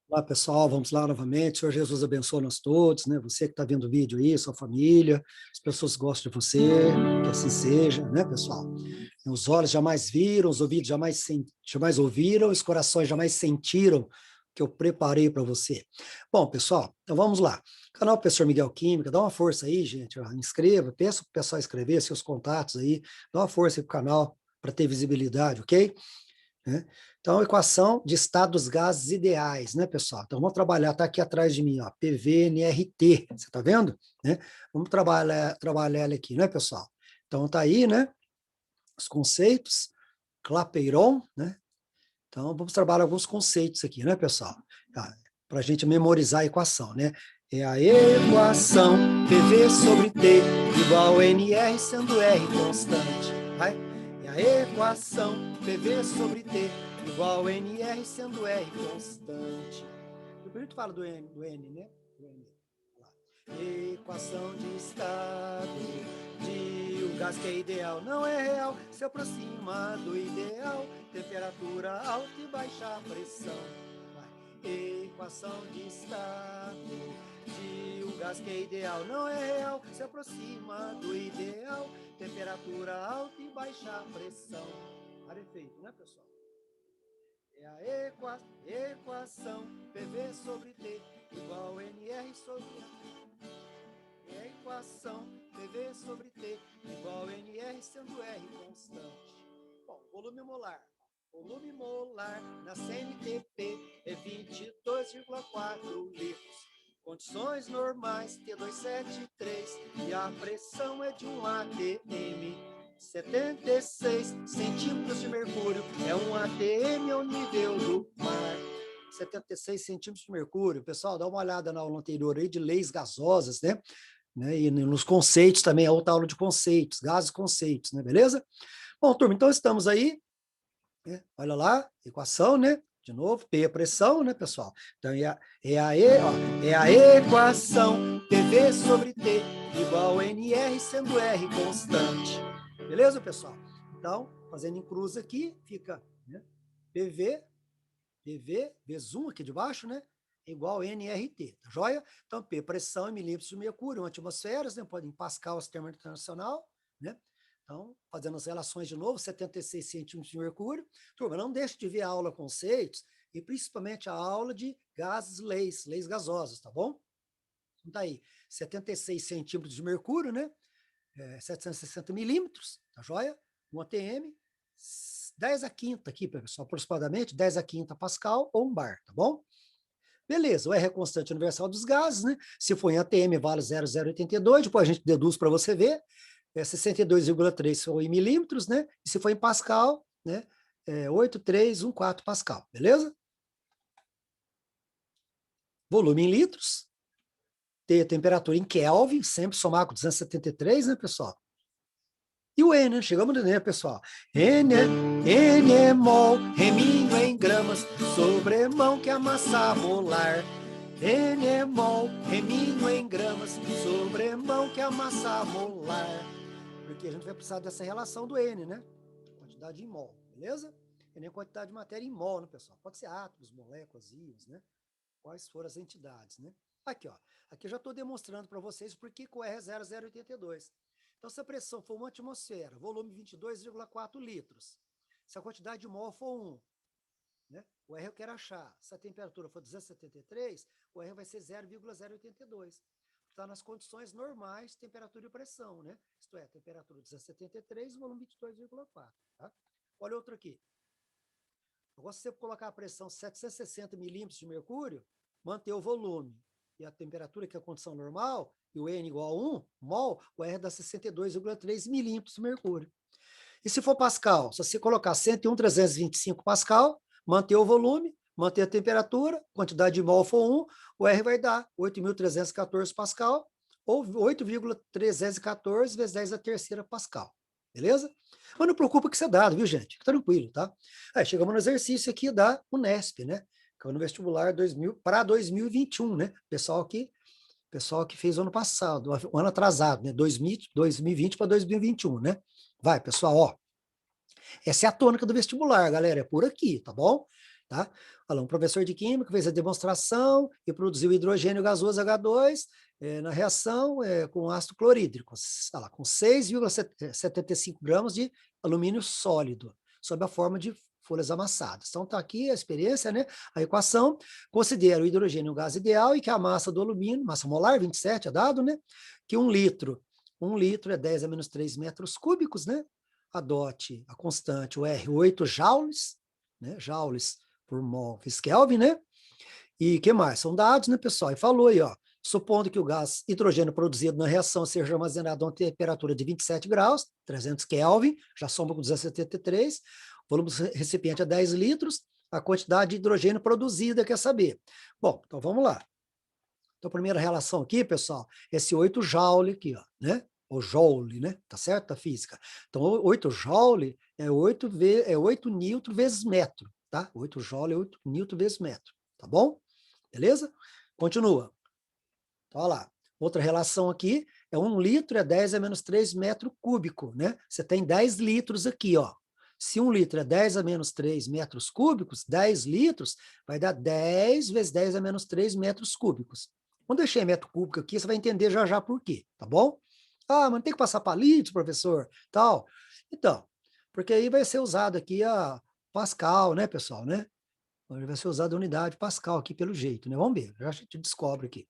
Olá, pessoal, vamos lá novamente. Senhor Jesus abençoe nós todos, né? Você que está vendo o vídeo aí, sua família, as pessoas que gostam de você, que assim seja, né, pessoal? Os olhos jamais viram, os ouvidos jamais ouviram, os corações jamais sentiram o que eu preparei para você. Bom, pessoal, então vamos lá. Canal Professor Miguel Química, dá uma força aí, gente. Inscreva, peço para o pessoal escrever seus contatos aí, dá uma força aí para o canal para ter visibilidade, ok? Né? Então, equação de estado dos gases ideais, né, pessoal? Então, vamos trabalhar, está aqui atrás de mim, ó, PVNRT, você está vendo? Né? Vamos trabalhar ela aqui, né, pessoal? Então, está aí, né, os conceitos, Clapeyron, né? Então, vamos trabalhar alguns conceitos aqui, né, pessoal? Para a gente memorizar a equação, né? É a equação PV sobre T igual a NR sendo R constante, vai? É a equação PV sobre T igual a NR sendo R constante. Depois a gente fala do N, né? Do N. Equação de estado de um gás que é ideal não é real, se aproxima do ideal, temperatura alta e baixa pressão. Vai. Equação de estado de um gás que é ideal não é real, se aproxima do ideal, temperatura alta e baixa pressão. Para efeito, né, pessoal? É a equação PV sobre T igual NR sobre é a equação PV sobre T igual a NR sendo R constante. Bom, volume molar. Volume molar na CNTP é 22,4 litros. Condições normais T273 e a pressão é de um ATM. 76 centímetros de mercúrio é um ATM ao nível do mar. 76 centímetros de mercúrio. Pessoal, dá uma olhada na aula anterior aí de leis gasosas, né? E nos conceitos também, a outra aula de conceitos, gases e conceitos, né? Beleza? Bom, turma, então estamos aí, né? Olha lá, equação, né? De novo, P é pressão, né, pessoal? Então, é a equação PV sobre T igual a NR sendo R constante. Beleza, pessoal? Então, fazendo em cruz aqui, fica, né, V1 aqui de baixo, né? Igual a NRT, tá joia? Então, P, pressão em milímetros de mercúrio, atmosferas, né? Pode em pascal, sistema internacional, né? Então, fazendo as relações de novo, 76 centímetros de mercúrio. Turma, não deixe de ver a aula conceitos e principalmente a aula de gases, leis gasosas, tá bom? Então, tá aí, 76 centímetros de mercúrio, né? 760 milímetros, tá joia? Um ATM, 10 a quinta aqui, pessoal, aproximadamente 10 a quinta Pascal ou um bar, tá bom? Beleza, o R é a constante universal dos gases, né? Se for em ATM, vale 0,082, depois a gente deduz para você ver, 62,3 se for em milímetros, né? E se for em Pascal, né? 8,314 Pascal, beleza? Volume em litros, T, temperatura em Kelvin, sempre somar com 273, né, pessoal? E o N, né? Chegamos no N, pessoal. N é mol, reminho em gramas, sobremão que é a massa molar. N é mol, reminho em gramas, sobremão que é a massa molar. Porque a gente vai precisar dessa relação do N, né? Quantidade em mol, beleza? N é quantidade de matéria em mol, né, pessoal? Pode ser átomos, moléculas, íons, né? Quais foram as entidades, né? Aqui, ó. Aqui eu já estou demonstrando para vocês por que o R é 0,082. Então, se a pressão for 1 atmosfera, volume 22,4 litros, se a quantidade de mol for 1, né? O R eu quero achar. Se a temperatura for 273, o R vai ser 0,082. Está nas condições normais, temperatura e pressão, né? Isto é, temperatura 273, volume 22,4. Tá? Olha outro aqui. Agora, se você colocar a pressão 760 milímetros de mercúrio, manter o volume e a temperatura, que é a condição normal, e o N igual a 1 mol, o R dá 62,3 milímetros de mercúrio. E se for Pascal, se você colocar 101,325 Pascal, manter o volume, manter a temperatura, quantidade de mol for 1, o R vai dar 8.314 Pascal, ou 8,314 vezes 10 a terceira Pascal. Beleza? Mas não preocupa que isso é dado, viu, gente? Fica tranquilo, tá? Aí chegamos no exercício aqui da Unesp, né? Que é no vestibular 2000 para 2021, né? Pessoal que fez o ano passado, o ano atrasado, né? 2020 para 2021, né? Vai, pessoal, ó. Essa é a tônica do vestibular, galera, é por aqui, tá bom? tá? Olha lá, um professor de química fez a demonstração e produziu hidrogênio gasoso H2 na reação com ácido clorídrico, olha lá, com 6,75 gramas de alumínio sólido, sob a forma de folhas amassadas. Então, está aqui a experiência, né? A equação considera o hidrogênio um gás ideal e que a massa do alumínio, massa molar, 27, é dado, né? Que 1 litro é 10 a menos 3 metros cúbicos, né? Adote a constante, o R, 8 joules, né? Joules por mol Kelvin, né? E que mais? São dados, né, pessoal? E falou aí, ó, supondo que o gás hidrogênio produzido na reação seja armazenado a uma temperatura de 27 graus, 300 Kelvin, já soma com 273, o volume do recipiente é 10 litros, a quantidade de hidrogênio produzida, quer saber? Bom, então vamos lá. Então, a primeira relação aqui, pessoal, esse 8 joule aqui, ó, né? O joule, né? Tá certo? A física. Então, 8 joule é 8 newton vezes metro, tá? 8 joule é 8 newton vezes metro, tá bom? Beleza? Continua. Então, olha lá. Outra relação aqui é 1 litro é 10 a menos 3 metro cúbico, né? Você tem 10 litros aqui, ó. Se 1 litro é 10 a menos 3 metros cúbicos, 10 litros vai dar 10 vezes 10 a menos 3 metros cúbicos. Quando eu deixei metro cúbico aqui, você vai entender já já por quê, tá bom? Ah, mas tem que passar para litros, professor, tal. Então, porque aí vai ser usado aqui a Pascal, né, pessoal, né? Vai ser usada a unidade Pascal aqui pelo jeito, né? Vamos ver, já a gente descobre aqui.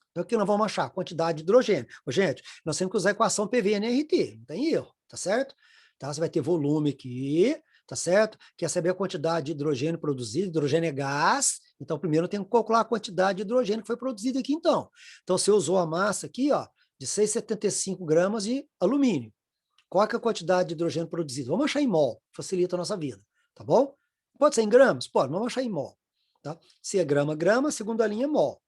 Então, aqui nós vamos achar a quantidade de hidrogênio. Ô, gente, nós temos que usar a equação PV-NRT, não tem erro, tá certo? Tá, você vai ter volume aqui, tá certo? Quer saber a quantidade de hidrogênio produzido, hidrogênio é gás, então primeiro eu tenho que calcular a quantidade de hidrogênio que foi produzida aqui, então. Então, você usou a massa aqui, ó, de 675 gramas de alumínio. Qual é a quantidade de hidrogênio produzido? Vamos achar em mol, facilita a nossa vida, tá bom? Pode ser em gramas? Pode, vamos achar em mol. Tá? Se é grama, grama, segunda linha, mol.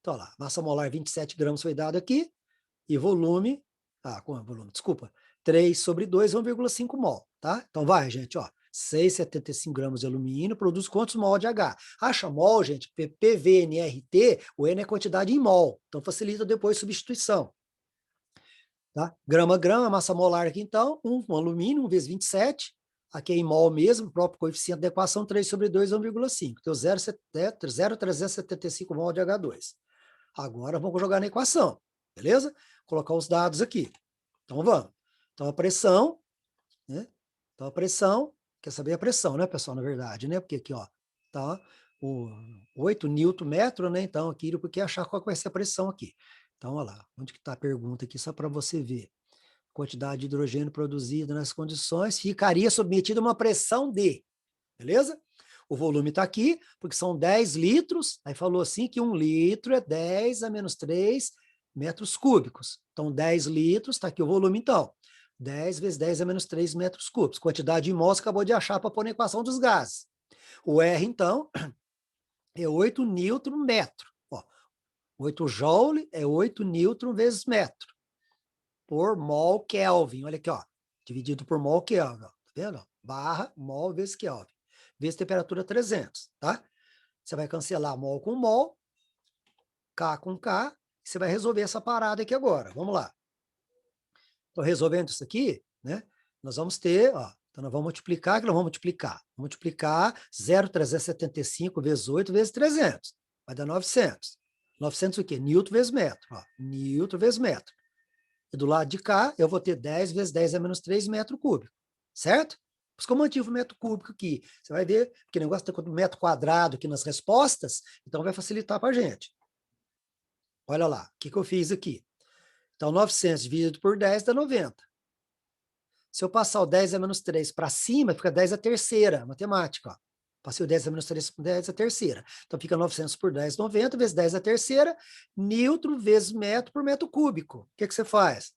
Então, lá, massa molar 27 gramas foi dado aqui, e volume, com volume, desculpa, 3 sobre 2, 1,5 mol, tá? Então, vai, gente, ó, 6,75 gramas de alumínio produz quantos mol de H? Acha mol, gente, PVNRT, o N é quantidade em mol, então facilita depois a substituição. Tá? Grama, grama, massa molar aqui, então, um alumínio, 1 vezes 27, aqui é em mol mesmo, o próprio coeficiente da equação, 3 sobre 2, 1,5. Então, 0,375 mol de H2. Agora, vamos jogar na equação, beleza? Colocar os dados aqui. Então, vamos. Então, a pressão, né? Então, a pressão, quer saber a pressão, né, pessoal, na verdade, né? Porque aqui, ó, tá o 8 newton metro, né? Então, aqui, porque achar qual vai ser a pressão aqui. Então, olha lá, onde que está a pergunta aqui, só para você ver. Quantidade de hidrogênio produzida nas condições ficaria submetida a uma pressão de, beleza? O volume está aqui, porque são 10 litros, aí falou assim que 1 litro é 10 a menos 3 metros cúbicos. Então, 10 litros, está aqui o volume, então. 10 vezes 10 a menos 3 metros cúbicos. Quantidade de mols acabou de achar para pôr na equação dos gases. O R, então, é 8 newton metro. Ó, 8 joule é 8 newton vezes metro por mol Kelvin. Olha aqui, ó. Dividido por mol Kelvin. Ó. Tá vendo? Barra mol vezes Kelvin. Vezes temperatura 300, tá? Você vai cancelar mol com mol, K com K, e você vai resolver essa parada aqui agora. Vamos lá. Então, resolvendo isso aqui, né? Nós vamos ter, ó. Então, nós vamos multiplicar, que nós vamos multiplicar? Vamos multiplicar 0,375 vezes 8 vezes 300. Vai dar 900. 900 o quê? Newton vezes metro. Ó. Newton vezes metro. E do lado de cá, eu vou ter 10 vezes 10 a menos 3 metro cúbico, certo? Por isso que eu mantive o metro cúbico aqui. Você vai ver que o negócio está com metro quadrado aqui nas respostas, então vai facilitar para a gente. Olha lá, o que eu fiz aqui. Então, 900 dividido por 10 dá 90. Se eu passar o 10 a menos 3 para cima, fica 10 a terceira, matemática. Ó. Passei o 10 a menos 3 por 10 a terceira. Então, fica 900 por 10, 90, vezes 10 a terceira, newton vezes metro por metro cúbico. O que você faz?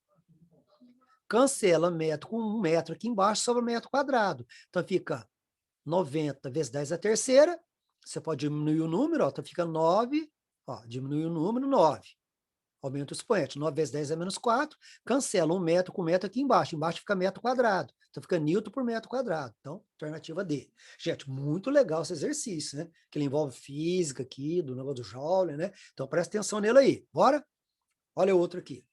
Cancela metro com 1 metro aqui embaixo, sobra metro quadrado. Então, fica 90 vezes 10 a terceira. Você pode diminuir o número, ó, então fica 9. Ó, diminui o número, 9. Aumenta o expoente. 9 vezes 10 é menos 4. Cancela 1 metro com metro aqui embaixo. Embaixo fica metro quadrado. Então, fica newton por metro quadrado. Então, alternativa D. Gente, muito legal esse exercício, né? Que ele envolve física aqui, do negócio do Joule, né? Então, presta atenção nele aí. Bora? Olha o outro aqui.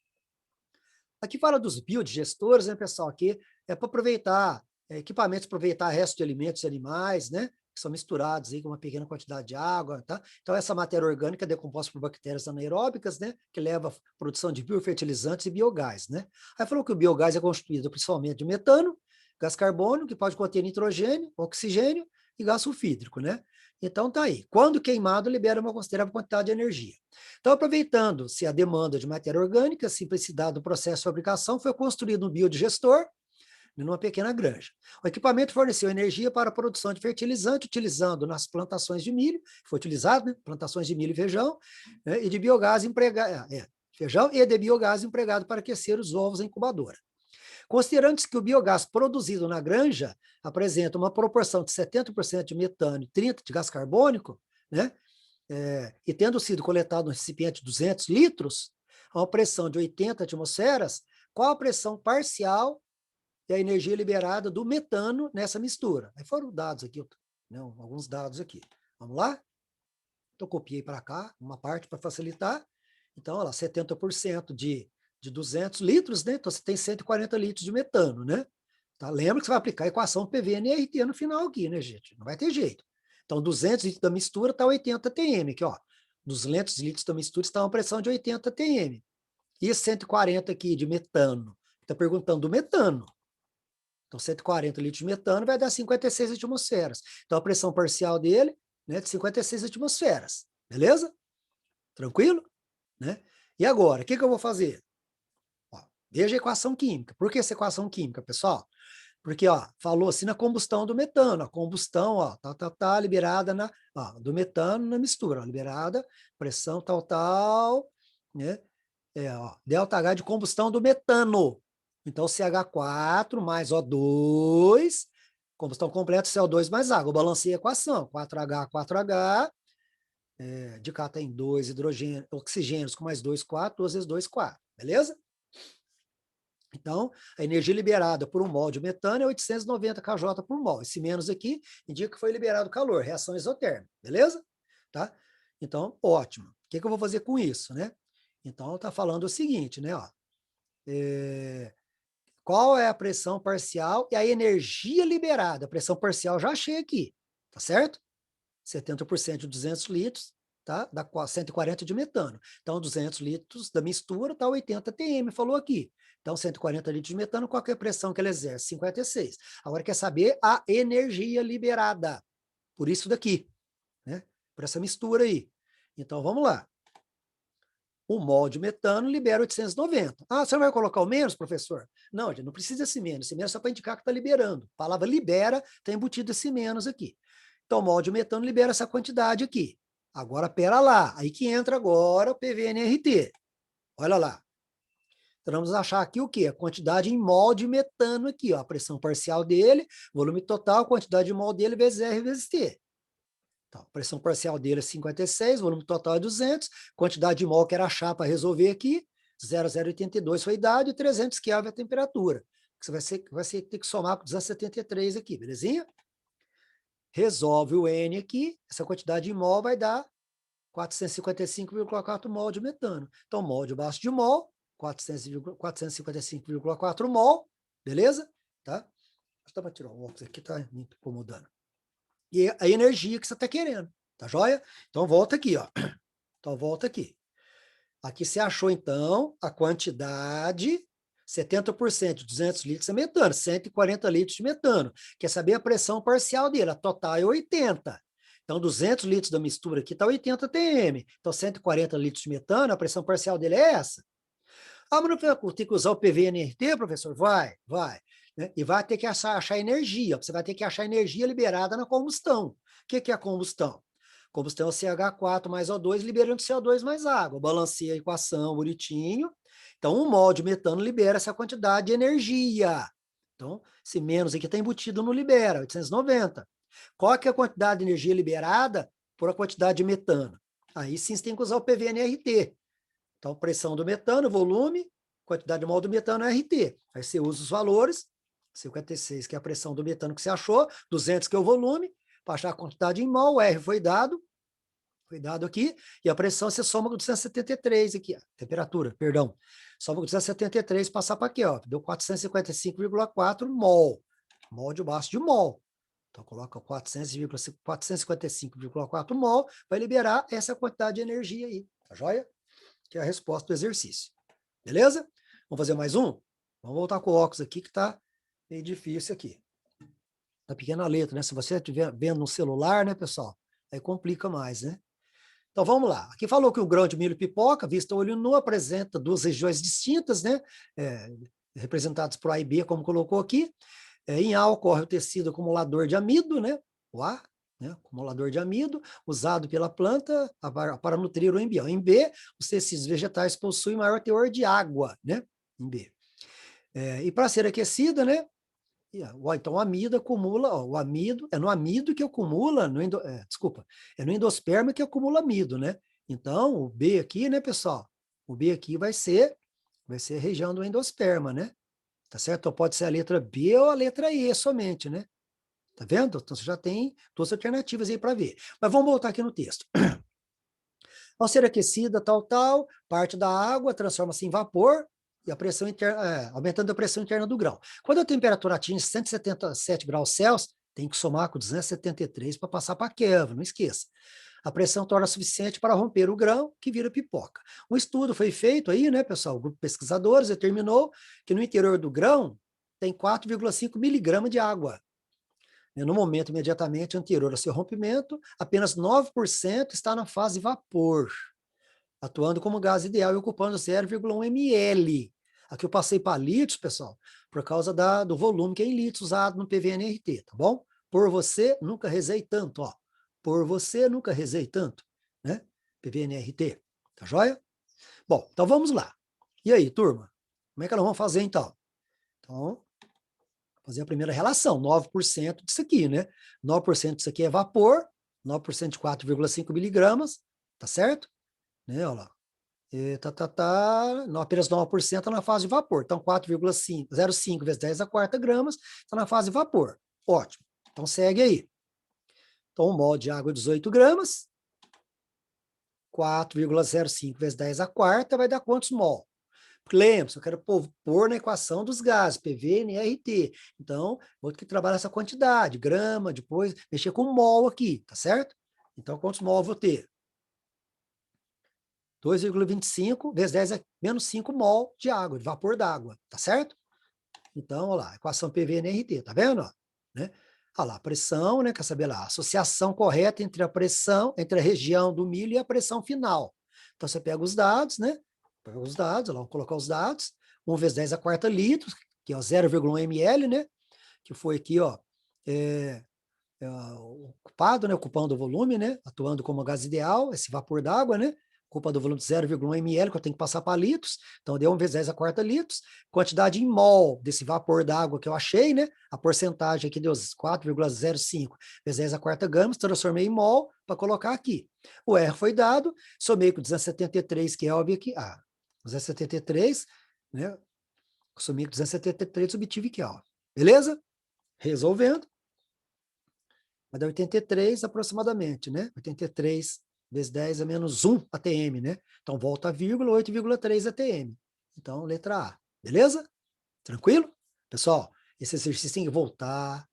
Aqui fala dos biodigestores, né, pessoal? Aqui é para aproveitar equipamentos, aproveitar restos de alimentos e animais, né? que são misturados aí com uma pequena quantidade de água, tá? Então, essa matéria orgânica é decomposta por bactérias anaeróbicas, né? Que leva à produção de biofertilizantes e biogás, né? Aí falou que o biogás é constituído principalmente de metano, gás carbônico, que pode conter nitrogênio, oxigênio e gás sulfídrico, né? Então, tá aí. Quando queimado, libera uma considerável quantidade de energia. Então, aproveitando-se a demanda de matéria orgânica, a simplicidade do processo de fabricação, foi construído um biodigestor, numa pequena granja. O equipamento forneceu energia para a produção de fertilizante, utilizando nas plantações de milho, foi utilizado, né? Plantações de milho e feijão, né? E de biogás empregado, feijão e de biogás empregado para aquecer os ovos em incubadora. Considerando-se que o biogás produzido na granja apresenta uma proporção de 70% de metano e 30% de gás carbônico, né? E tendo sido coletado no recipiente de 200 litros, a uma pressão de 80 atmosferas, qual a pressão parcial e a energia liberada do metano nessa mistura? Aí foram dados aqui, né, alguns dados aqui. Vamos lá? Então, copiei para cá, uma parte para facilitar. Então, olha lá, 70% de 200 litros, né? Então, você tem 140 litros de metano, né? Tá? Lembra que você vai aplicar a equação PV-NRT no final aqui, né, gente? Não vai ter jeito. Então, 200 litros da mistura está 80 atm, aqui, ó. 200 litros da mistura está uma pressão de 80 atm. E 140 aqui de metano. Está perguntando do metano. Então, 140 litros de metano vai dar 56 atmosferas. Então, a pressão parcial dele, né, de 56 atmosferas. Beleza? Tranquilo? Né? E agora, o que eu vou fazer? Ó, veja a equação química. Por que essa equação química, pessoal? Porque, ó, falou assim na combustão do metano. A combustão, ó, liberada do metano na mistura, ó, liberada, pressão tal, né? Delta H de combustão do metano. Então, CH4 mais O2, combustão completa, CO2 mais água. Eu balancei a equação. 4H, 4H, de cá tem 2 oxigênios com mais 2, 4, 2 vezes 2, 4. Beleza? Então, a energia liberada por um mol de metano é 890 kJ por mol. Esse menos aqui indica que foi liberado calor, reação isotérmica. Beleza? Tá? Então, ótimo. O que eu vou fazer com isso, né? Então, está falando o seguinte, né? Ó, qual é a pressão parcial e a energia liberada? A pressão parcial já achei aqui, tá certo? 70% de 200 litros, tá? Dá 140 de metano. Então, 200 litros da mistura tá 80 atm, falou aqui. Então, 140 litros de metano, qual que é a pressão que ela exerce? 56. Agora, quer saber a energia liberada? Por isso daqui, né? Por essa mistura aí. Então, vamos lá. O mol de metano libera 890. Ah, você não vai colocar o menos, professor? Não, gente, não precisa esse menos. Esse menos é só para indicar que está liberando. A palavra libera está embutido esse menos aqui. Então, o mol de metano libera essa quantidade aqui. Agora, pera lá. Aí que entra agora o PVNRT. Olha lá. Então, vamos achar aqui o quê? A quantidade em mol de metano aqui, ó. A pressão parcial dele, volume total, quantidade de mol dele vezes R vezes T. Então, a pressão parcial dele é 56, o volume total é 200, quantidade de mol que era achar para resolver aqui, 0,082 foi dado e 300 Kelvin a temperatura. Você vai ter que somar com 273 aqui, belezinha? Resolve o N aqui, essa quantidade de mol vai dar 455,4 mol de metano. Então, mol debaixo de mol, 455,4 mol, beleza? Tá? Deixa eu tirar o óculos aqui, tá me incomodando. E a energia que você está querendo, tá joia? Então, volta aqui, ó. Então, volta aqui. Aqui você achou, então, a quantidade, 70% de 200 litros é metano, 140 litros de metano. Quer saber a pressão parcial dele? A total é 80. Então, 200 litros da mistura aqui está 80 atm. Então, 140 litros de metano, a pressão parcial dele é essa. Ah, mas não tem que usar o PVNRT, professor? Vai, vai. Né? E vai ter que achar energia. Você vai ter que achar energia liberada na combustão. O que é a combustão? Combustão é o CH4 mais O2, liberando CO2 mais água. Balanceia a equação bonitinho. Então, um mol de metano libera essa quantidade de energia. Então, esse menos aqui está embutido no libera, 890. Qual que é a quantidade de energia liberada por a quantidade de metano? Aí sim você tem que usar o PVNRT. Então, pressão do metano, volume, quantidade de mol do metano é RT. Aí você usa os valores, 56, que é a pressão do metano que você achou, 200, que é o volume, para achar a quantidade em mol, o R foi dado aqui, e a pressão você soma com 273 aqui, temperatura, perdão. Soma com 273, passar para aqui, ó, deu 455,4 mol. Mol debaixo de mol. Então, coloca 455,4 mol, vai liberar essa quantidade de energia aí, tá joia? Que é a resposta do exercício. Beleza? Vamos fazer mais um? Vamos voltar com o óculos aqui, que tá meio difícil aqui. Tá pequena letra, né? Se você estiver vendo no celular, né, pessoal? Aí complica mais, né? Então, vamos lá. Aqui falou que o grão de milho pipoca, visto a olho nu, apresenta duas regiões distintas, né? Representadas por A e B, como colocou aqui. Em A ocorre o tecido acumulador de amido, né? O A, né? Acumulador de amido, usado pela planta para nutrir o embrião. Em B, os tecidos vegetais possuem maior teor de água, né? Em B. E para ser aquecida, né? Então, o amido acumula, o amido, é no amido que acumula, desculpa, é no endosperma que acumula amido, né? Então, o B aqui, né, pessoal? O B aqui vai ser a região do endosperma, né? Tá certo? Então, pode ser a letra B ou a letra E somente, né? Tá vendo? Então, você já tem duas alternativas aí para ver. Mas vamos voltar aqui no texto. Ao ser aquecida, parte da água transforma-se em vapor, e a pressão interna, aumentando a pressão interna do grão. Quando a temperatura atinge 177 graus Celsius, tem que somar com 273 para passar para Kelvin, não esqueça. A pressão torna suficiente para romper o grão, que vira pipoca. Um estudo foi feito aí, né, pessoal? O grupo de pesquisadores determinou que no interior do grão tem 4,5 miligramas de água. No momento imediatamente anterior ao seu rompimento, apenas 9% está na fase vapor, atuando como gás ideal e ocupando 0,1 ml. Aqui eu passei para litros, pessoal, por causa do volume que é em litros usado no PVNRT, tá bom? Por você, nunca rezei tanto, ó. Por você, nunca rezei tanto, né? PVNRT, tá joia? Bom, então vamos lá. E aí, turma? Como é que nós vamos fazer, então? Então, fazer a primeira relação, 9% disso aqui, né? 9% disso aqui é vapor, 9% de 4,5 miligramas, tá certo? Né, olha lá. Apenas 9% na fase de vapor. Então, 0,5 vezes 10 a quarta gramas está na fase de vapor. Ótimo. Então, segue aí. Então, 1 mol de água, 18 gramas. 4,05 vezes 10 a quarta vai dar quantos mol? Lembre-se, eu quero pôr na equação dos gases, PV, NRT. Então, vou ter que trabalhar essa quantidade, grama, depois mexer com mol aqui, tá certo? Então, quantos mol eu vou ter? 2,25 vezes 10 é menos 5 mol de água, de vapor d'água, tá certo? Então, olha lá, equação PV NRT, tá vendo? Ó, né? Olha lá, pressão, né? Quer saber lá? A associação correta entre a pressão, entre a região do milho e a pressão final. Então, você pega os dados, né? Pega os dados, olha lá, vamos colocar os dados. 1 vezes 10 a quarta litros, que é o 0,1 ml, né? Que foi aqui, ó, ocupado, né? Ocupando o volume, né? Atuando como gás ideal, esse vapor d'água, né? Culpa do volume de 0,1 ml, que eu tenho que passar para litros, então deu 1 vezes 10 a quarta litros, quantidade em mol desse vapor d'água que eu achei, né? A porcentagem aqui deu 4,05 vezes 10 a quarta gramas, transformei em mol para colocar aqui. O R foi dado, somei com 273 Kelvin aqui, 273, né? Somei com 273, obtive Kelvin. Beleza? Resolvendo. Vai dar 83 aproximadamente, né? 83 vezes 10 é menos 1 ATM, né? Então, volta a vírgula, 8,3 ATM. Então, letra A. Beleza? Tranquilo? Pessoal, esse exercício tem que voltar,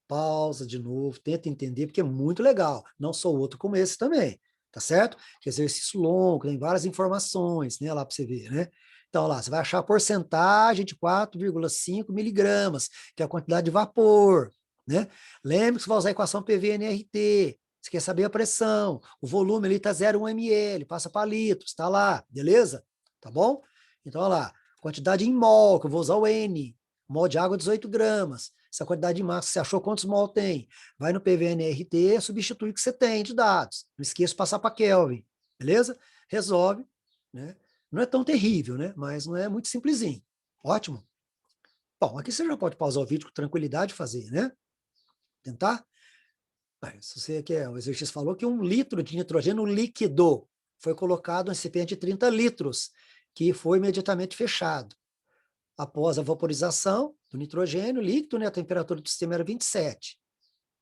pausa de novo, tenta entender, porque é muito legal. Não só outro como esse também, tá certo? Que exercício longo, tem várias informações, né? Lá para você ver, né? Então, lá, você vai achar a porcentagem de 4,5 miligramas, que é a quantidade de vapor, né? Lembre que você vai usar a equação PV-NRT. Você quer saber a pressão, o volume ali está 0,1 ml, passa para litros, está lá, beleza? Tá bom? Então, olha lá, quantidade em mol, que eu vou usar o N, mol de água 18 gramas. Essa quantidade de massa, você achou quantos mol tem? Vai no PVNRT, substitui o que você tem de dados. Não esqueça de passar para Kelvin, beleza? Resolve, né? Não é tão terrível, né? Mas não é muito simplesinho. Ótimo. Bom, aqui você já pode pausar o vídeo com tranquilidade e fazer, né? Tentar? Se você quer, o exercício falou que 1 litro de nitrogênio líquido foi colocado em recipiente de 30 litros, que foi imediatamente fechado. Após a vaporização do nitrogênio líquido, né, a temperatura do sistema era 27.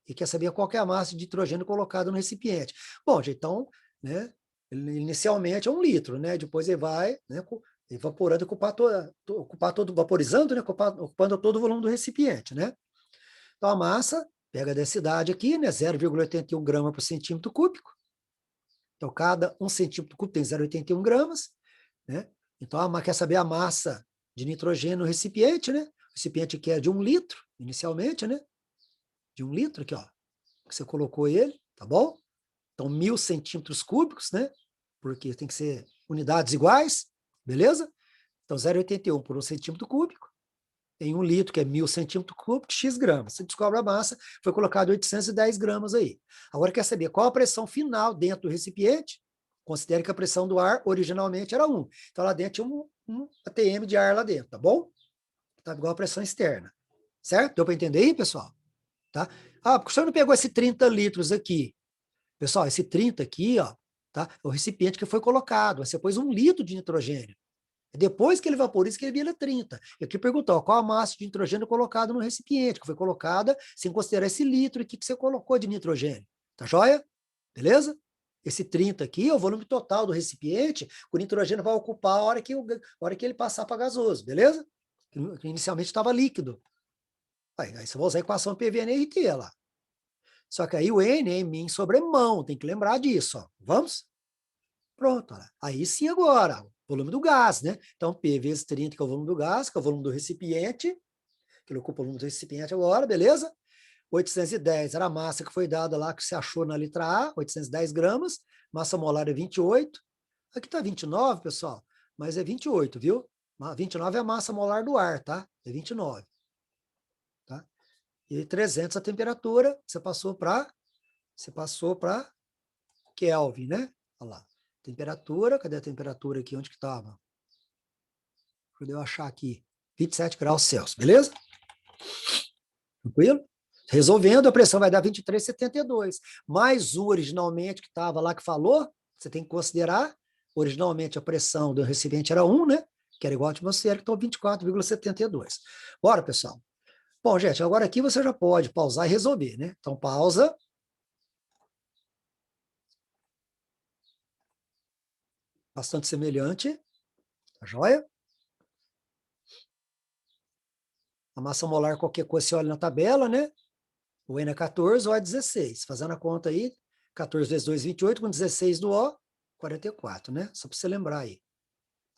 E quer saber qual que é a massa de nitrogênio colocada no recipiente. Bom, gente, então, né, inicialmente é 1 litro, né, depois ele vai, né, evaporando, vaporizando, né, ocupando todo o volume do recipiente, né. Então, a massa Pega a densidade aqui, né? 0,81 gramas por centímetro cúbico. Então, cada 1 centímetro cúbico tem 0,81 gramas, né? Então, quer saber a massa de nitrogênio no recipiente, né? O recipiente aqui é de 1 litro, inicialmente, né? De 1 litro aqui, ó. Que você colocou ele, tá bom? Então, 1.000 centímetros cúbicos, né? Porque tem que ser unidades iguais, beleza? Então, 0,81 por 1 centímetro cúbico. Em 1 litro, que é 1.000 centímetros cúbicos, X gramas. Você descobre a massa, foi colocado 810 gramas aí. Agora, quer saber qual a pressão final dentro do recipiente? Considere que a pressão do ar originalmente era 1. Então, lá dentro tinha um atm de ar lá dentro, tá bom? Tá igual a pressão externa. Certo? Deu para entender aí, pessoal? Tá? Porque o senhor não pegou esse 30 litros aqui. Pessoal, esse 30 aqui, ó, tá? É o recipiente que foi colocado. Você pôs 1 litro de nitrogênio. Depois que ele vaporiza, que ele vira 30. E aqui perguntou, qual a massa de nitrogênio colocada no recipiente, que foi colocada sem considerar esse litro aqui que você colocou de nitrogênio. Tá joia? Beleza? Esse 30 aqui é o volume total do recipiente, que o nitrogênio vai ocupar a hora que ele passar para gasoso, beleza? Que inicialmente estava líquido. Aí você vai usar a equação PV-NRT lá. Só que aí o N é em mim sobre mão, tem que lembrar disso. Ó. Vamos? Pronto. Olha. Aí sim agora, volume do gás, né? Então, P vezes 30, que é o volume do gás, que é o volume do recipiente, que ele ocupa o volume do recipiente agora, beleza? 810 era a massa que foi dada lá, que você achou na letra A, 810 gramas, massa molar é 28. Aqui está 29, pessoal, mas é 28, viu? 29 é a massa molar do ar, tá? É 29. Tá? E 300 a temperatura, você passou para Kelvin, né? Olha lá. Temperatura, cadê a temperatura aqui? Onde que estava? Deixa eu achar aqui. 27 graus Celsius, beleza? Tranquilo? Resolvendo, a pressão vai dar 23,72. Mais um originalmente que estava lá que falou, você tem que considerar, originalmente a pressão do recipiente era 1, né? Que era igual à atmosférica, então 24,72. Bora, pessoal. Bom, gente, agora aqui você já pode pausar e resolver, né? Então, pausa. Bastante semelhante. Tá joia? A massa molar, qualquer coisa, você olha na tabela, né? O N é 14, O é 16. Fazendo a conta aí, 14 vezes 2, 28, com 16 do O, 44, né? Só para você lembrar aí.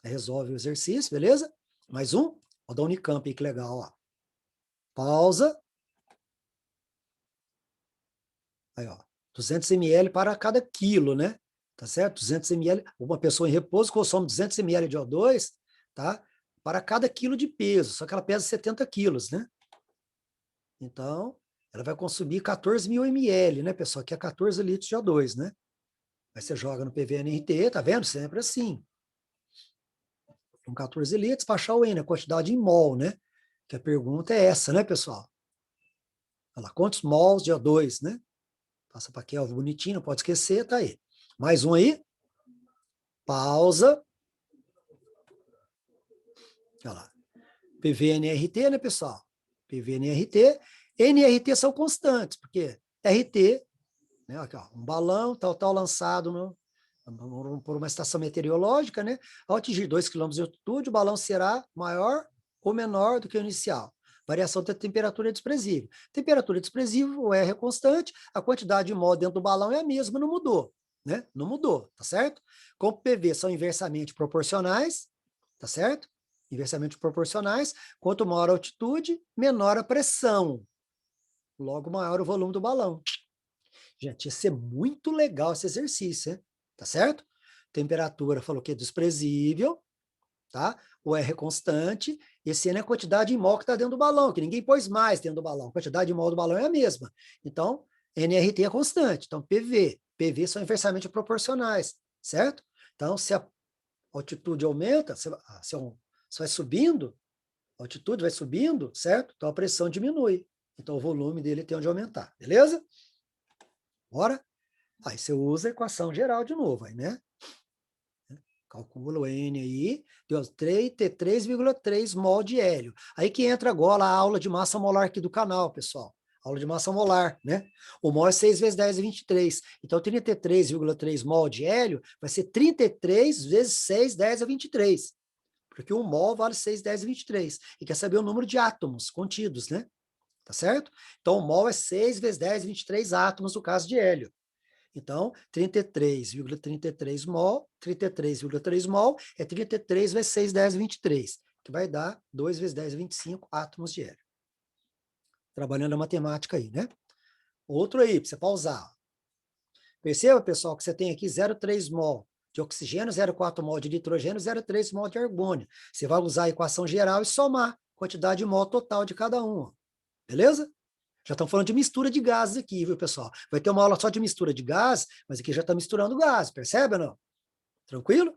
Resolve o exercício, beleza? Mais um. Ó, da Unicamp aí, que legal, ó. Pausa. Aí, ó. 200 ml para cada quilo, né? Tá certo? 200 ml. Uma pessoa em repouso consome 200 ml de O2, tá? Para cada quilo de peso. Só que ela pesa 70 quilos, né? Então, ela vai consumir 14.000 ml, né, pessoal? Que é 14 litros de O2, né? Aí você joga no PV-NRT, tá vendo? Sempre assim. Com 14 litros, para achar o N, a quantidade em mol, né? Que a pergunta é essa, né, pessoal? Olha lá, quantos mols de O2, né? Passa para Kelvin bonitinho, não pode esquecer, tá aí. Mais um aí. Pausa. Olha lá. PV-NRT, né, pessoal? PV-NRT. NRT são constantes, porque RT, né, aqui, ó, um balão, tal, lançado por uma estação meteorológica, né? Ao atingir 2 km de altitude, o balão será maior ou menor do que o inicial. Variação da temperatura é desprezível. Temperatura é desprezível, o R é constante, a quantidade de mol dentro do balão é a mesma, não mudou, né? Não mudou, tá certo? Como PV são inversamente proporcionais, tá certo? Inversamente proporcionais, quanto maior a altitude, menor a pressão. Logo, maior o volume do balão. Gente, ia ser muito legal esse exercício, hein? Tá certo? Temperatura, falou que é desprezível, tá? O R é constante, esse N é a quantidade em mol que está dentro do balão, que ninguém pôs mais dentro do balão. A quantidade de mol do balão é a mesma. Então, NRT é constante. Então, PV são inversamente proporcionais, certo? Então, se a altitude aumenta, se vai subindo, a altitude vai subindo, certo? Então, a pressão diminui. Então, o volume dele tem onde aumentar, beleza? Bora? Aí você usa a equação geral de novo, aí, né? Calcula o N aí, deu 3,3 mol de hélio. Aí que entra agora a aula de massa molar aqui do canal, pessoal. Aula de massa molar, né? O mol é 6 vezes 10 é 23. Então, 33,3 mol de hélio vai ser 33 vezes 6, 10 é 23. Porque um mol vale 6, 10 é 23. E quer saber o número de átomos contidos, né? tá certo? Então, o mol é 6 vezes 10, 23 átomos no caso de hélio. Então, 33,33 mol, 33,3 mol é 33 vezes 6, 10, 23, que vai dar 2 vezes 10, 25 átomos de hélio. Trabalhando a matemática aí, né? Outro aí, para você pausar. Perceba, pessoal, que você tem aqui 0,3 mol de oxigênio, 0,4 mol de nitrogênio, 0,3 mol de argônio. Você vai usar a equação geral e somar a quantidade de mol total de cada um. Beleza? Já estamos falando de mistura de gases aqui, viu, pessoal? Vai ter uma aula só de mistura de gás, mas aqui já está misturando gás, percebe ou não? Tranquilo?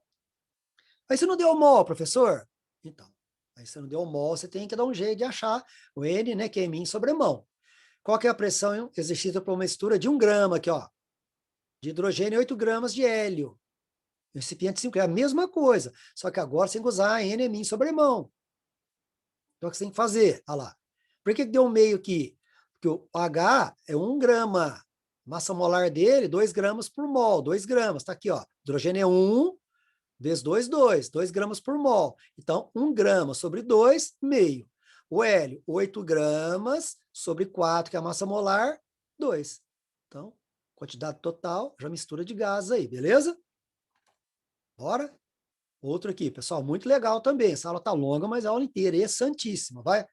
Aí você não deu mol, professor? Então, aí você não deu mol, você tem que dar um jeito de achar o N, né, que é min sobre mol. Qual que é a pressão exercida por uma mistura de 1 grama aqui, ó, de hidrogênio e 8 gramas de hélio? O recipiente 5 é a mesma coisa, só que agora você tem que usar N é min sobre mol. Então, o que você tem que fazer? Olha lá. Por que deu um meio aqui? Porque o H é 1 grama. Massa molar dele, 2 gramas por mol. 2 gramas. Está aqui, ó. Hidrogênio é 1 vezes 2, 2. 2 gramas por mol. Então, 1 grama sobre 2, meio. O hélio, 8 gramas sobre 4, que é a massa molar, 2. Então, quantidade total, já mistura de gás aí, beleza? Bora? Outro aqui, pessoal, muito legal também. Essa aula tá longa, mas a aula inteira é santíssima, vai?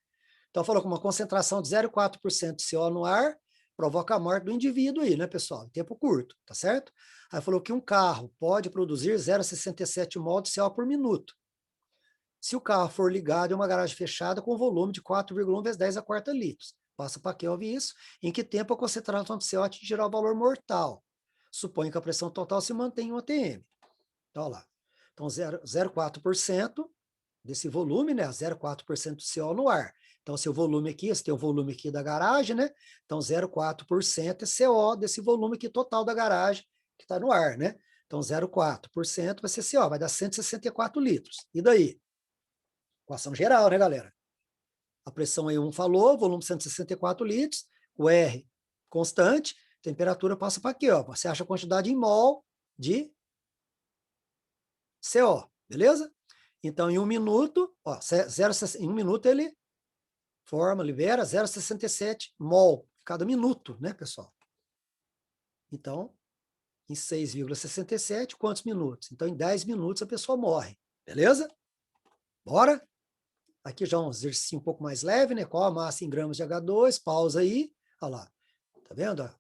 Então, falou que uma concentração de 0,4% de CO no ar provoca a morte do indivíduo aí, né, pessoal? Em tempo curto, tá certo? Aí falou que um carro pode produzir 0,67 mol de CO por minuto. Se o carro for ligado em uma garagem fechada com volume de 4,1 vezes 10 a quarta litros. Passa para Kelvin isso. Em que tempo a concentração de CO atingirá o valor mortal? Suponha que a pressão total se mantém em 1 atm. Então, olha lá. Então, 0,4% desse volume, né? 0,4% de CO no ar. Então, se o volume aqui, esse tem o volume aqui da garagem, né? Então, 0,4% é CO desse volume aqui total da garagem que está no ar, né? Então, 0,4% vai ser CO, vai dar 164 litros. E daí? Equação geral, né, galera? A pressão aí 1 falou, volume 164 litros, o R constante, temperatura passa para aqui, ó. Você acha a quantidade em mol de CO, beleza? Então, em 1 minuto, ó, em 1 minuto ele libera 0,67 mol cada minuto, né, pessoal? Então, em 6,67, quantos minutos? Então, em 10 minutos a pessoa morre, beleza? Bora? Aqui já um exercício um pouco mais leve, né? Qual a massa em gramas de H2? Pausa aí. Olha lá. Tá vendo?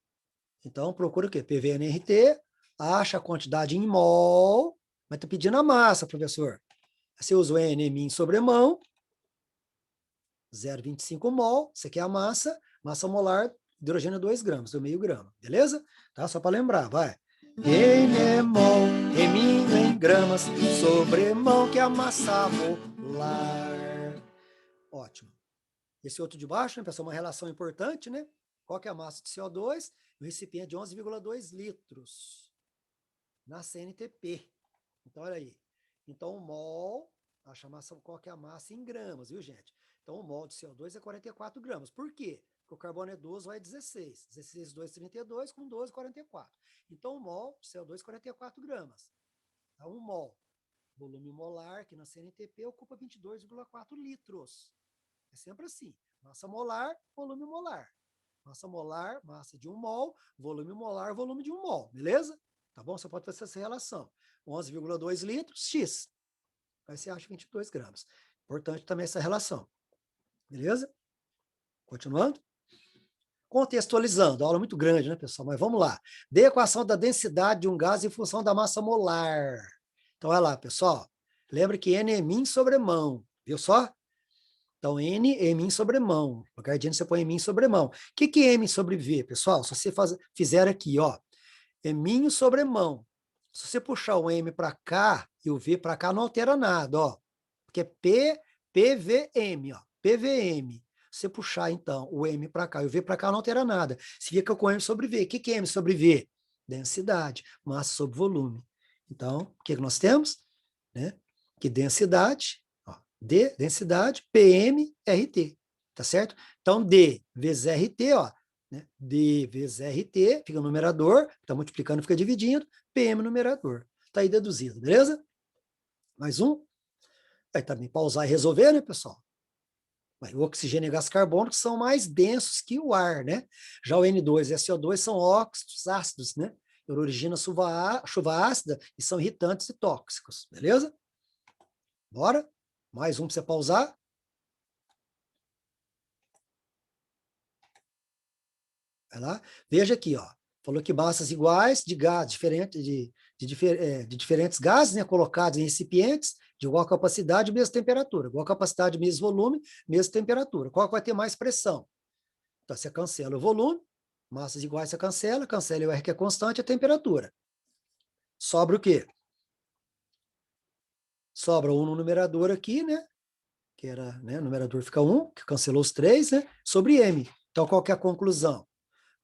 Então, procura o quê? PVNRT, acha a quantidade em mol, mas tá pedindo a massa, professor. Você usa o N min sobre mão, 0,25 mol, isso aqui é a massa molar, hidrogênio 2 gramas, deu meio grama, beleza? Tá? Só para lembrar, vai. N é mol, min em gramas, sobre mão, que é a massa molar. Ótimo. Esse outro de baixo, né, pessoal, uma relação importante, né? Qual que é a massa de CO2? O recipiente de 11,2 litros na CNTP. Então, olha aí. Então, o mol, acha a massa, qual que é a massa em gramas, viu, gente? Então, o mol de CO2 é 44 gramas. Por quê? Porque o carbono é 12, vai 16. 16, 2, 32, com 12, 44. Então, o mol de CO2 é 44 gramas. Então, 1 mol, volume molar, que na CNTP ocupa 22,4 litros. É sempre assim. Massa molar, volume molar. Massa molar, massa de 1 mol, volume molar, volume de 1 mol. Beleza? Tá bom? Você pode fazer essa relação. 11,2 litros, X. Aí você acha 22 gramas. Importante também essa relação. Beleza? Continuando. Contextualizando. A aula é muito grande, né, pessoal? Mas vamos lá. Dê a equação da densidade de um gás em função da massa molar. Então, olha lá, pessoal. Lembre que N é min sobre mão. Viu só? Então, N é min sobre mão. No lugar de N, você põe min sobre mão. O que é M sobre V, pessoal? Se você fizer aqui, ó, é min sobre mão. Se você puxar o M para cá e o V para cá, não altera nada, ó. Porque é PVM, ó. PVM. Se você puxar, então, o M para cá e o V para cá, não altera nada. Se fica com M sobre V. O que é M sobre V? Densidade. Massa sobre volume. Então, o que nós temos? Né? Que densidade, ó, D, densidade, PM, RT. Tá certo? Então, D vezes RT, ó. Né? D vezes RT, fica no numerador, está multiplicando, fica dividindo, PM no numerador. Está aí deduzido, beleza? Mais um. Aí também pausar e resolver, né, pessoal? O oxigênio e gás carbônico são mais densos que o ar, né? Já o N2 e SO2 são óxidos ácidos, né? Originam chuva ácida e são irritantes e tóxicos, beleza? Bora? Mais um para você pausar. Vai lá. Veja aqui, ó. Falou que massas iguais de gás diferentes, de diferentes gases, né, colocados em recipientes de igual capacidade e mesma temperatura. Igual capacidade, mesmo volume, mesma temperatura. Qual que vai ter mais pressão? Então, você cancela o volume, massas iguais você cancela o R que é constante, a temperatura. Sobra o quê? Sobra 1 no numerador aqui, né? Que era, né? O numerador fica 1, que cancelou os 3, né? Sobre M. Então, qual que é a conclusão?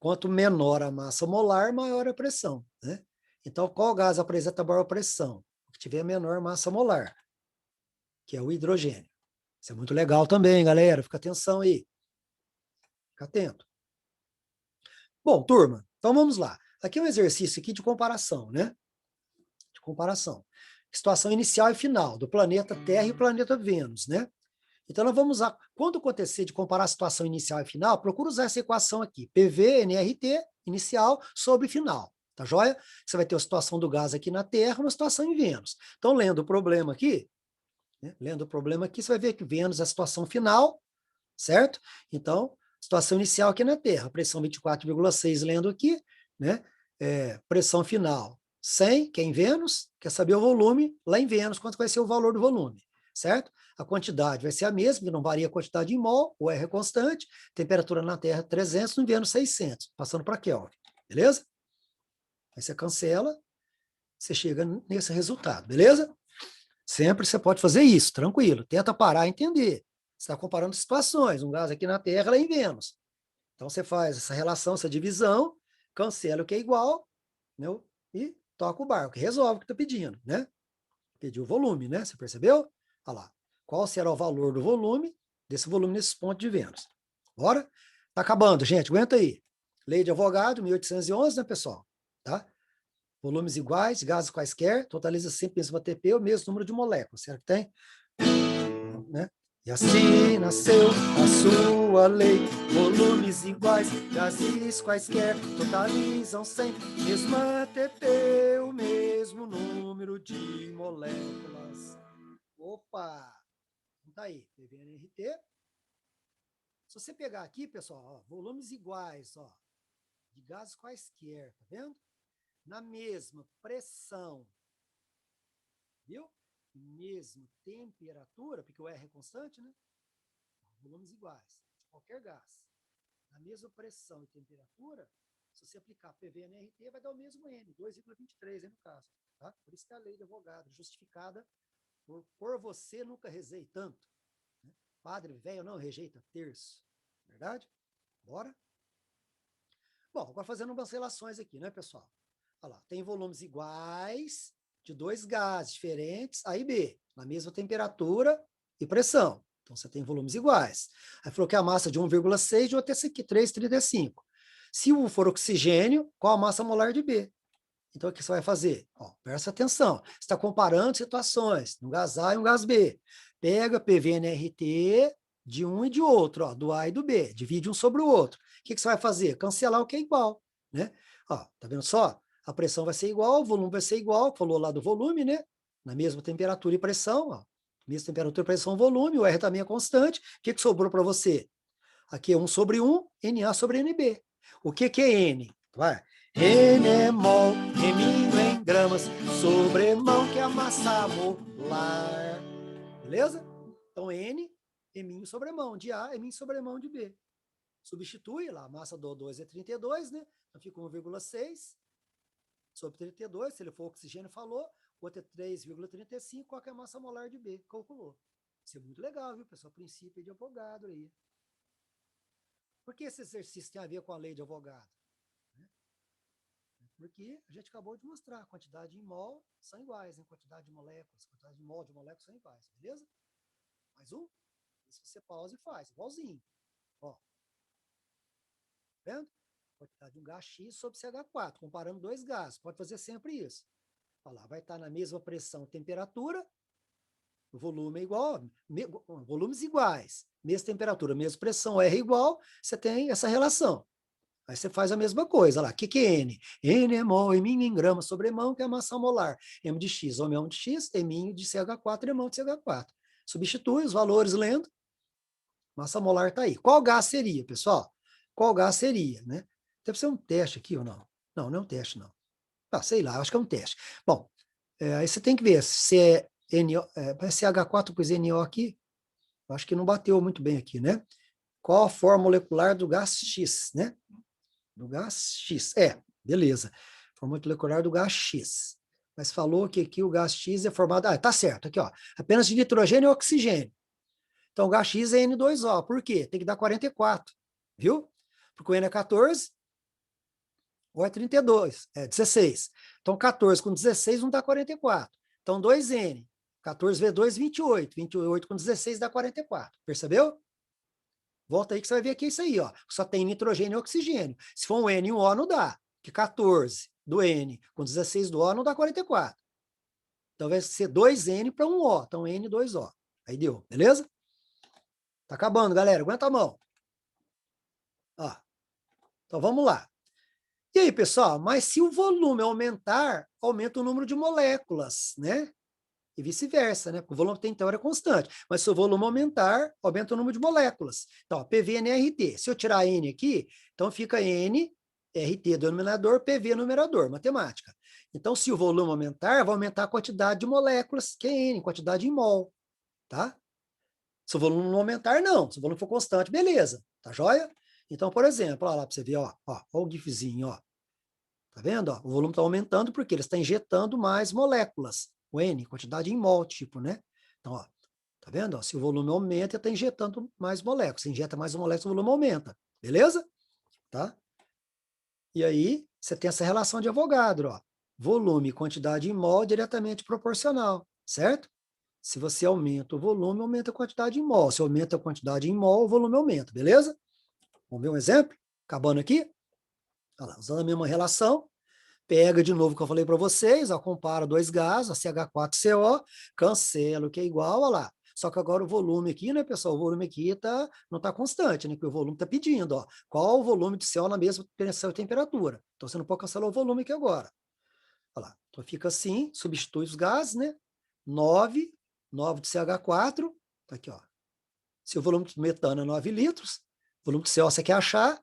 Quanto menor a massa molar, maior a pressão, né? Então, qual gás apresenta maior pressão? O que tiver menor massa molar, que é o hidrogênio. Isso é muito legal também, galera. Fica atenção aí. Fica atento. Bom, turma, então vamos lá. Aqui é um exercício aqui de comparação, né? De comparação. Situação inicial e final do planeta Terra e o planeta Vênus, né? Então, nós vamos usar, quando acontecer de comparar a situação inicial e final, procura usar essa equação aqui, PV, NRT, inicial, sobre final, tá joia? Você vai ter a situação do gás aqui na Terra, uma situação em Vênus. Então, lendo o problema aqui, né, lendo o problema aqui, você vai ver que Vênus é a situação final, certo? Então, situação inicial aqui na Terra, pressão 24,6, lendo aqui, né? Pressão final 100, que é em Vênus, quer saber o volume lá em Vênus, quanto vai ser o valor do volume, certo? A quantidade vai ser a mesma, que não varia a quantidade em mol, o R é constante, temperatura na Terra 300, no Vênus 600, passando para Kelvin, beleza? Aí você cancela, você chega nesse resultado, beleza? Sempre você pode fazer isso, tranquilo, tenta parar e entender. Você está comparando situações, um gás aqui na Terra, lá em Vênus. Então você faz essa relação, essa divisão, cancela o que é igual, né? E toca o barco, resolve o que está pedindo, né? Pediu o volume, né? Você percebeu? Olha lá. Qual será o valor do volume desse volume nesse ponto de Vênus? Bora? Tá acabando, gente. Aguenta aí. Lei de Avogadro, 1811, né, pessoal? Tá? Volumes iguais, gases quaisquer, totaliza sempre o mesmo ATP, o mesmo número de moléculas. Certo que tem? Né? E assim nasceu a sua lei. Volumes iguais, gases quaisquer, totalizam sempre mesmo ATP, o mesmo número de moléculas. Opa! Então tá aí, PVNRT. Se você pegar aqui, pessoal, ó, volumes iguais, ó, de gases quaisquer, tá vendo? Na mesma pressão, viu? Mesma temperatura, porque o R é constante, né? Volumes iguais, de qualquer gás. Na mesma pressão e temperatura, se você aplicar PV-NRT, vai dar o mesmo N, 2,23 no caso. Tá? Por isso que é a lei de Avogadro, justificada por você nunca rezei tanto. Né? Padre velho não rejeita terço. Verdade? Bora? Bom, agora fazendo umas relações aqui, né, pessoal? Olha lá, tem volumes iguais de dois gases diferentes, A e B, na mesma temperatura e pressão. Então, você tem volumes iguais. Aí falou que a massa de 1,6 de outro é 3,35. Se U for oxigênio, qual a massa molar de B? Então, o que você vai fazer? Ó, presta atenção. Você está comparando situações, um gás A e um gás B. Pega PVNRT de um e de outro, ó, do A e do B. Divide um sobre o outro. O que você vai fazer? Cancelar o que é igual. Né? Ó, tá vendo só? A pressão vai ser igual, o volume vai ser igual, falou lá do volume, né? Na mesma temperatura e pressão, ó. Mesma temperatura, pressão, volume, o R também é constante. O que sobrou para você? Aqui é 1 sobre 1, Na sobre NB. O que é N? Vai. N é mol, reminho em gramas, sobre mão que é a massa molar. Beleza? Então, N, reminho sobre mão de A, reminho sobre mão de B. Substitui lá, a massa do O2 é 32, né? Então fica 1,6 sobre 32, se ele for oxigênio, falou. O outro é 3,35, qual que é a massa molar de B? Calculou. Isso é muito legal, viu, pessoal? Princípio de Avogadro aí. Por que esse exercício tem a ver com a lei de Avogadro? Porque a gente acabou de mostrar, a quantidade em mol são iguais, né? Quantidade de moléculas, quantidade de mol de moléculas são iguais, beleza? Mais um? Se você pausa e faz, igualzinho. Ó, tá vendo? Quantidade de um gás X sobre CH4, comparando dois gases, pode fazer sempre isso. Olha lá, vai estar na mesma pressão e temperatura, O volume é igual, volumes iguais, mesma temperatura, mesma pressão, R igual, você tem essa relação. Aí você faz a mesma coisa lá. O que é N? N é mol em grama sobre mão, que é a massa molar. M de X, ômega de X, M de CH4 é mão de CH4. Substitui os valores lendo, massa molar está aí. Qual gás seria, pessoal? Qual gás seria, né? Deve ser um teste aqui ou não? Não, não é um teste, não. Ah, sei lá, acho que é um teste. Bom, aí você tem que ver se é NO, vai ser H4 com NO aqui. Acho que não bateu muito bem aqui, né? Qual a forma molecular do gás X, né? Do gás X. Beleza. Forma molecular do gás X. Mas falou que aqui o gás X é formado. Ah, tá certo, aqui, ó. Apenas de nitrogênio e oxigênio. Então, o gás X é N2O. Por quê? Tem que dar 44. Viu? Porque o N é 14, O é 32, é 16. Então, 14 com 16 não dá 44. Então, 2N. 14V2, 28. 28 com 16 dá 44. Percebeu? Volta aí que você vai ver aqui isso aí, ó. Só tem nitrogênio e oxigênio. Se for um N e um O, não dá. Que 14 do N com 16 do O não dá 44. Então vai ser 2N para um O. Então N, 2O. Aí deu, beleza? Tá acabando, galera. Aguenta a mão. Ó. Então vamos lá. E aí, pessoal? Mas se o volume aumentar, aumenta o número de moléculas, né? E vice-versa, né? Porque o volume tem teoria constante. Mas se o volume aumentar, aumenta o número de moléculas. Então, PV-NRT. Se eu tirar N aqui, então fica N, RT denominador, PV numerador, matemática. Então, se o volume aumentar, vai aumentar a quantidade de moléculas, que é N, quantidade em mol, tá? Se o volume não aumentar, não. Se o volume for constante, beleza. Tá joia? Então, por exemplo, olha lá para você ver, ó o gifzinho, ó. Tá vendo? Ó? O volume está aumentando porque ele está injetando mais moléculas. O N, quantidade em mol, tipo, né? Então, ó, tá vendo? Ó, se o volume aumenta, ele está injetando mais moléculas. Se injeta mais moléculas, o volume aumenta. Beleza? Tá? E aí, você tem essa relação de Avogadro, ó. Volume e quantidade em mol diretamente proporcional, certo? Se você aumenta o volume, aumenta a quantidade em mol. Se aumenta a quantidade em mol, o volume aumenta, beleza? Vamos ver um exemplo? Acabando aqui. Olha lá, usando a mesma relação, pega de novo o que eu falei para vocês, ó, compara dois gases, a CH4CO, cancela o que é igual, olha lá. Só que agora o volume aqui, né, pessoal? O volume aqui não está constante, né? Porque o volume está pedindo, ó. Qual o volume de CO na mesma pressão e temperatura? Então você não pode cancelar o volume aqui agora. Olha lá. Então fica assim, substitui os gases, né? 9 de CH4, tá aqui, ó. Se o volume de metano é 9 litros, o volume de CO você quer achar,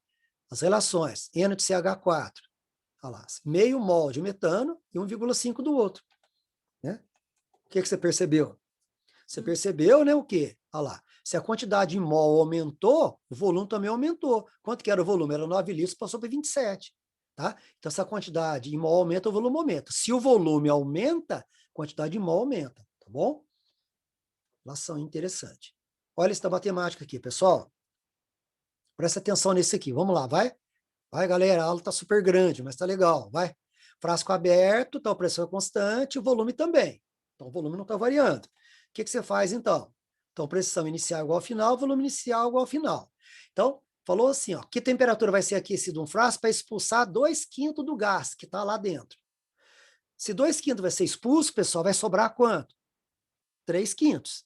as relações, N de CH4, olha lá, meio mol de metano e 1,5 do outro. Né? O que você percebeu? Você percebeu, né, o quê? Olha lá, se a quantidade em mol aumentou, o volume também aumentou. Quanto que era o volume? Era 9 litros, passou para 27. Tá? Então, se a quantidade em mol aumenta, o volume aumenta. Se o volume aumenta, a quantidade em mol aumenta. Tá bom? Relação interessante. Olha essa matemática aqui, pessoal. Presta atenção nesse aqui. Vamos lá, vai? Vai, galera, a aula está super grande, mas está legal. Vai. Frasco aberto, então a pressão é constante, o volume também. Então, o volume não está variando. O que você faz, então? Então, pressão inicial igual ao final, volume inicial igual ao final. Então, falou assim, ó, que temperatura vai ser aquecido um frasco para expulsar 2/5 do gás que está lá dentro. Se 2/5 vai ser expulso, pessoal, vai sobrar quanto? 3/5.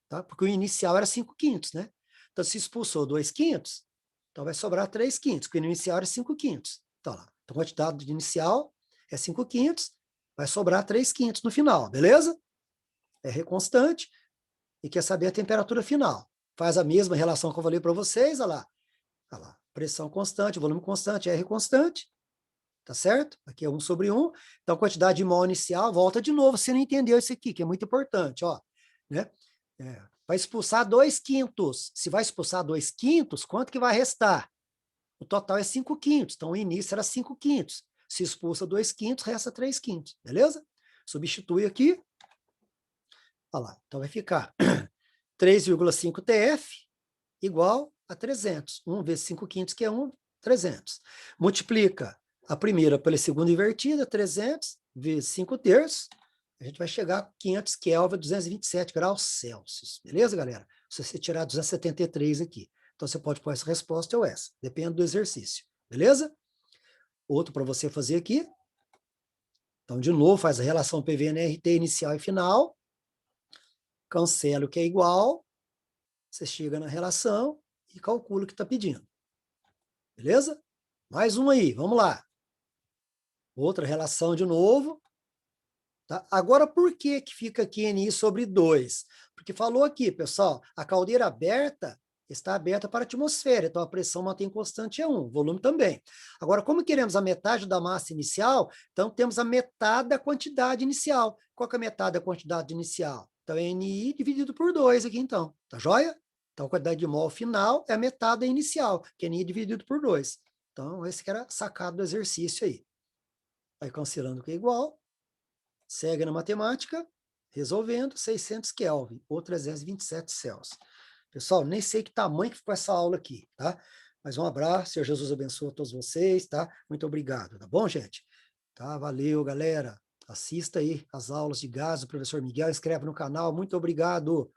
Tá? Porque o inicial era 5/5, né? Então, se expulsou 2/5, então vai sobrar 3/5, porque o inicial era 5/5. Então, lá, a quantidade inicial é 5/5, vai sobrar 3/5 no final, beleza? É reconstante e quer saber a temperatura final. Faz a mesma relação que eu falei para vocês, olha lá. Olha lá. Pressão constante, volume constante, R constante, tá certo? Aqui é 1/1. Então, a quantidade de mol inicial, volta de novo, você não entendeu isso aqui, que é muito importante, ó. Né? Vai expulsar 2/5. Se vai expulsar 2/5, quanto que vai restar? O total é 5/5. Então, o início era 5/5. Se expulsa 2/5, resta 3/5. Beleza? Substitui aqui. Olha lá. Então, vai ficar 3,5 TF igual a 300. 1 vezes 5/5, que é 1, 300. Multiplica a primeira pela segunda invertida, 300 vezes 5/3. A gente vai chegar a 500 Kelvin, 227 graus Celsius. Beleza, galera? Se você tirar 273 aqui. Então, você pode pôr essa resposta ou essa. Depende do exercício. Beleza? Outro para você fazer aqui. Então, de novo, faz a relação PV-NRT inicial e final. cancela o que é igual, você chega na relação e calcula o que está pedindo. Beleza? Mais uma aí, vamos lá. Outra relação de novo. Tá? Agora, por que que fica aqui NI sobre 2? Porque falou aqui, pessoal, a caldeira aberta está aberta para a atmosfera, então a pressão mantém constante é 1, o volume também. Agora, como queremos a metade da massa inicial, então temos a metade da quantidade inicial. Qual que é a metade da quantidade inicial? Então, é NI dividido por 2 aqui, então. Tá joia? Então, a quantidade de mol final é a metade da inicial, que é NI dividido por 2. Então, esse que era sacado do exercício aí. Vai cancelando o que é igual. Segue na matemática, resolvendo, 600 Kelvin, ou 327 Celsius. Pessoal, nem sei que tamanho que ficou essa aula aqui, tá? Mas um abraço, Senhor Jesus abençoe a todos vocês, tá? Muito obrigado, tá bom, gente? Tá, valeu, galera. Assista aí as aulas de gás do professor Miguel, inscreve no canal, muito obrigado.